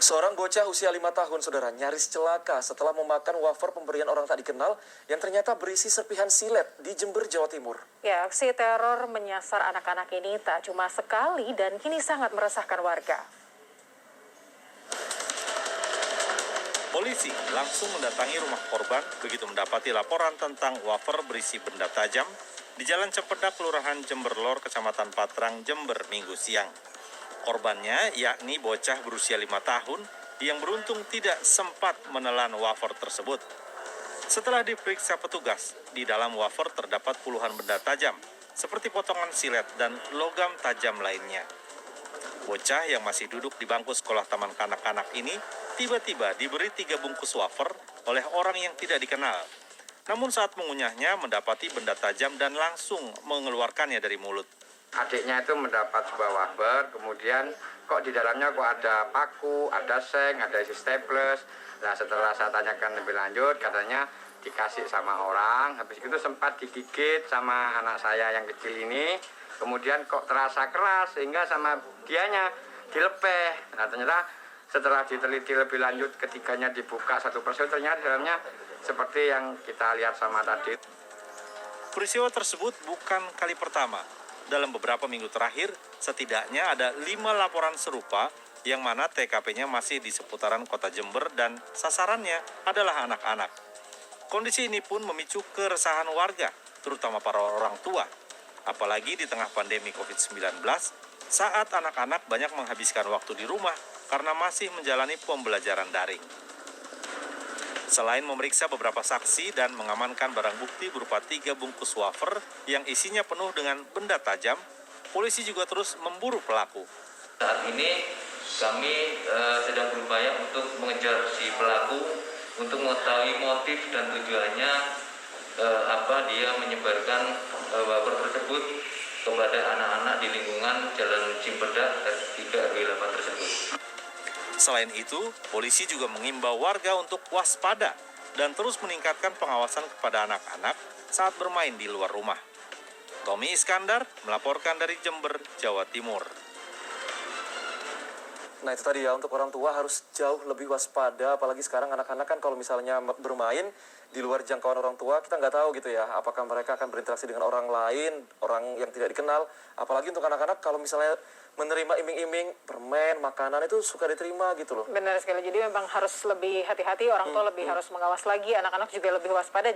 Seorang bocah usia 5 tahun, saudara, nyaris celaka setelah memakan wafer pemberian orang tak dikenal yang ternyata berisi serpihan silet di Jember, Jawa Timur. Ya, aksi teror menyasar anak-anak ini tak cuma sekali dan kini sangat meresahkan warga. Polisi langsung mendatangi rumah korban begitu mendapati laporan tentang wafer berisi benda tajam di Jalan Cempedak, Kelurahan Jember Lor, Kecamatan Patrang, Jember, Minggu siang. Korbannya yakni bocah berusia 5 tahun yang beruntung tidak sempat menelan wafer tersebut. Setelah diperiksa petugas, di dalam wafer terdapat puluhan benda tajam seperti potongan silet dan logam tajam lainnya. Bocah yang masih duduk di bangku sekolah taman kanak-kanak ini tiba-tiba diberi 3 bungkus wafer oleh orang yang tidak dikenal. Namun saat mengunyahnya mendapati benda tajam dan langsung mengeluarkannya dari mulut. Adiknya itu mendapat sebuah wafer, kemudian kok di dalamnya kok ada paku, ada seng, ada isi staples. Nah, setelah saya tanyakan lebih lanjut, katanya dikasih sama orang, habis itu sempat digigit sama anak saya yang kecil ini, kemudian kok terasa keras sehingga sama dianya dilepeh. Nah, ternyata setelah diteliti lebih lanjut, ketiganya dibuka satu persatu, ternyata di dalamnya seperti yang kita lihat sama tadi. Peristiwa tersebut bukan kali pertama. Dalam beberapa minggu terakhir, setidaknya ada 5 laporan serupa yang mana TKP-nya masih di seputaran kota Jember dan sasarannya adalah anak-anak. Kondisi ini pun memicu keresahan warga, terutama para orang tua. Apalagi di tengah pandemi COVID-19, saat anak-anak banyak menghabiskan waktu di rumah karena masih menjalani pembelajaran daring. Selain memeriksa beberapa saksi dan mengamankan barang bukti berupa 3 bungkus wafer yang isinya penuh dengan benda tajam, polisi juga terus memburu pelaku. Saat ini kami sedang berupaya untuk mengejar si pelaku untuk mengetahui motif dan tujuannya apa dia menyebarkan wafer tersebut kepada anak-anak di lingkungan Jalan Cimpedak RT 3 RW 8 tersebut. Selain itu, polisi juga mengimbau warga untuk waspada dan terus meningkatkan pengawasan kepada anak-anak saat bermain di luar rumah. Tommy Iskandar melaporkan dari Jember, Jawa Timur. Nah, itu tadi ya, untuk orang tua harus jauh lebih waspada, apalagi sekarang anak-anak kan kalau misalnya bermain di luar jangkauan orang tua, kita nggak tahu gitu ya, apakah mereka akan berinteraksi dengan orang lain, orang yang tidak dikenal. Apalagi untuk anak-anak kalau misalnya menerima iming-iming, permen, makanan itu suka diterima gitu loh. Benar sekali, jadi memang harus lebih hati-hati, orang tua lebih harus mengawas lagi, anak-anak juga lebih waspada.